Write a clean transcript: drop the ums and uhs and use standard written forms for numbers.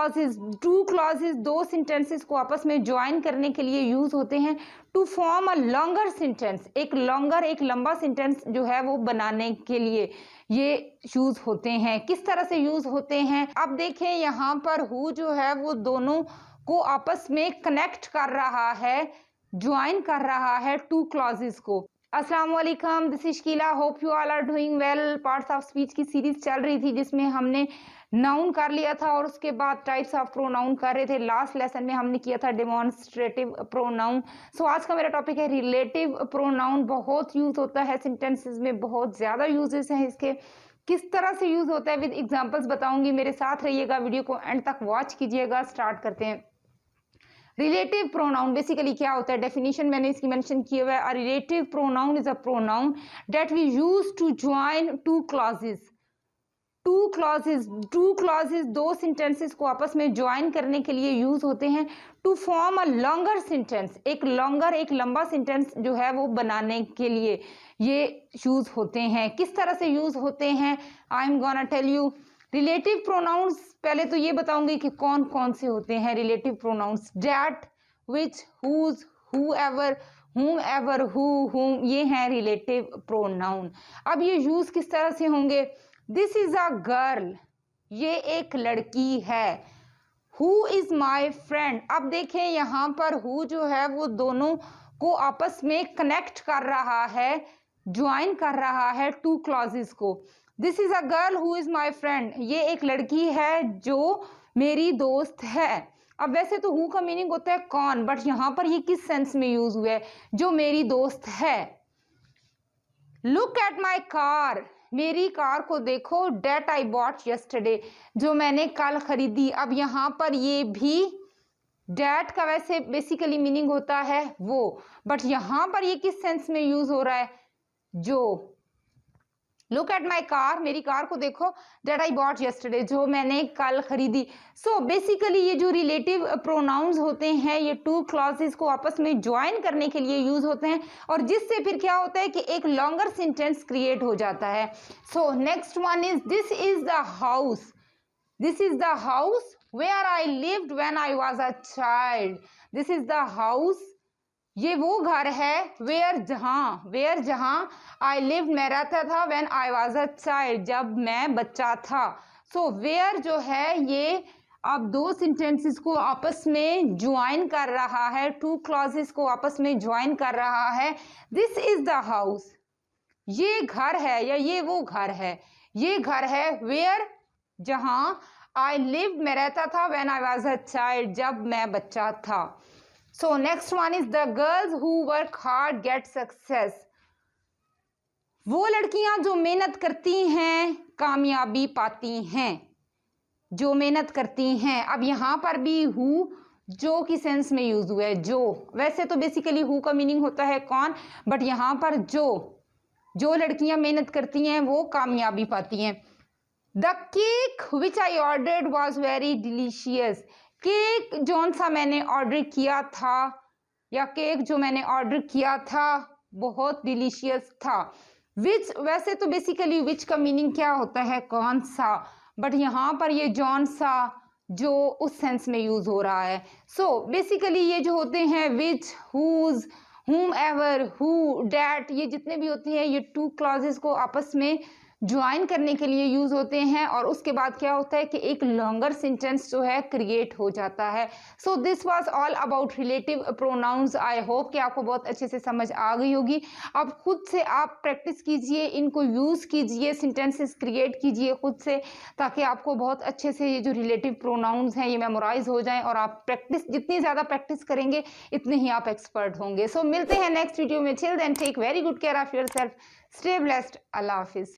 Clauses दो sentences को आपस में ज्वाइन करने के लिए यूज होते हैं to form a longer sentence, एक लंबा सेंटेंस जो है वो बनाने के लिए ये यूज होते हैं। किस तरह से यूज होते हैं, अब देखें यहाँ पर हु जो है वो दोनों को आपस में कनेक्ट कर रहा है, ज्वाइन कर रहा है टू क्लॉजेज को। अस्सलाम वालेकुम, this is Sheela, hope you all are doing well. Parts of speech की सीरीज चल रही थी जिसमें हमने नाउन कर लिया था और उसके बाद टाइप्स ऑफ प्रोनाउन कर रहे थे। लास्ट लेसन में हमने किया था डेमोन्स्ट्रेटिव प्रोनाउन। सो आज का मेरा टॉपिक है रिलेटिव प्रोनाउन। बहुत यूज होता है सेंटेंसेस में, बहुत ज्यादा यूजेस हैं इसके। किस तरह से यूज होता है विद एग्जांपल्स बताऊंगी, मेरे साथ रहिएगा, वीडियो को एंड तक वॉच कीजिएगा। स्टार्ट करते हैं। रिलेटिव प्रोनाउन बेसिकली क्या होता है, डेफिनेशन मैंने इसकी मेंशन किया हुआ है। A relative pronoun is a pronoun that we use to join two clauses दो सेंटेंसेस को आपस में ज्वाइन करने के लिए यूज होते हैं to form a longer sentence, एक लंबा सेंटेंस जो है वो बनाने के लिए ये यूज होते हैं। किस तरह से यूज होते हैं, I am gonna tell you. Relative pronouns पहले तो ये बताऊंगी कि कौन कौन से होते हैं relative pronouns. That, which, whose, whoever, whomever, whom, ये हैं रिलेटिव प्रोनाउन। अब ये यूज किस तरह से होंगे। दिस इज अ गर्ल, ये एक लड़की है। हु इज माई फ्रेंड, अब देखें यहाँ पर हु जो है वो दोनों को आपस में कनेक्ट कर रहा है, ज्वाइन कर रहा है टू क्लॉजेस को। This is a girl who is my friend, ये एक लड़की है जो मेरी दोस्त है। अब वैसे तो हु का मीनिंग होता है कौन, बट यहाँ पर ये किस सेंस में यूज हुआ है, जो मेरी दोस्त है। लुक एट माई कार, मेरी कार को देखो। डेट आई बॉट यस्टरडे, जो मैंने कल खरीदी। अब यहाँ पर ये भी डेट का वैसे बेसिकली मीनिंग होता है वो, बट यहाँ पर ये किस सेंस में यूज हो रहा है, जो। लुक एट माई कार, मेरी कार को देखो। डेट आई बॉट यस्टरडे, जो मैंने कल खरीदी। सो बेसिकली ये जो रिलेटिव प्रोनाउंस होते हैं ये टू क्लॉजेस को आपस में ज्वाइन करने के लिए यूज होते हैं, और जिससे फिर क्या होता है कि एक लॉन्गर सेंटेंस क्रिएट हो जाता है। So next one is this is the house. This is the house where I lived when I was a child. This is the house, ये वो घर है वेयर जहां आई लिव, मैं रहता था, when I was a child, जब मैं बच्चा था। सो वेयर जो है ये अब दो सेंटेंसेस को आपस में ज्वाइन कर रहा है, टू क्लॉजेस को आपस में ज्वाइन कर रहा है। दिस इज द हाउस, ये घर है या ये वो घर है, ये घर है वेयर जहां आई लिव, मैं रहता था, when I was a child, जब मैं बच्चा था। So next one is the girls who work hard get success. वो लड़कियां जो मेहनत करती हैं कामयाबी पाती हैं, जो मेहनत करती हैं। अब यहाँ पर भी हु जो की सेंस में यूज हुआ है, जो। वैसे तो बेसिकली हु का मीनिंग होता है कौन, बट यहाँ पर जो लड़कियां मेहनत करती हैं वो कामयाबी पाती हैं। The cake which I ordered was very delicious, cake जौन सा मैंने ऑर्डर किया था या केक जो मैंने ऑर्डर किया था बहुत डिलीशियस था। विच, वैसे तो बेसिकली विच का मीनिंग क्या होता है, कौन सा, बट यहाँ पर ये जौन सा जो उस सेंस में यूज हो रहा है। सो बेसिकली ये जो होते हैं विच, हुज, whomever, हु, डेट, ये जितने भी होते हैं ये टू क्लॉजेस को आपस में ज्वाइन करने के लिए यूज होते हैं, और उसके बाद क्या होता है कि एक लॉन्गर सेंटेंस जो है क्रिएट हो जाता है। So this was all about relative pronouns. I hope कि आपको बहुत अच्छे से समझ आ गई होगी। अब खुद से आप प्रैक्टिस कीजिए, इनको यूज कीजिए, सेंटेंसेस क्रिएट कीजिए खुद से, ताकि आपको बहुत अच्छे से ये जो रिलेटिव प्रोनाउंस हैं ये मेमोराइज हो जाएं, और आप प्रैक्टिस जितनी ज़्यादा प्रैक्टिस करेंगे इतने ही आप एक्सपर्ट होंगे। सो मिलते हैं नेक्स्ट वीडियो में। Till then take very good care of yourself, stay blessed, अल्लाह हाफिज़।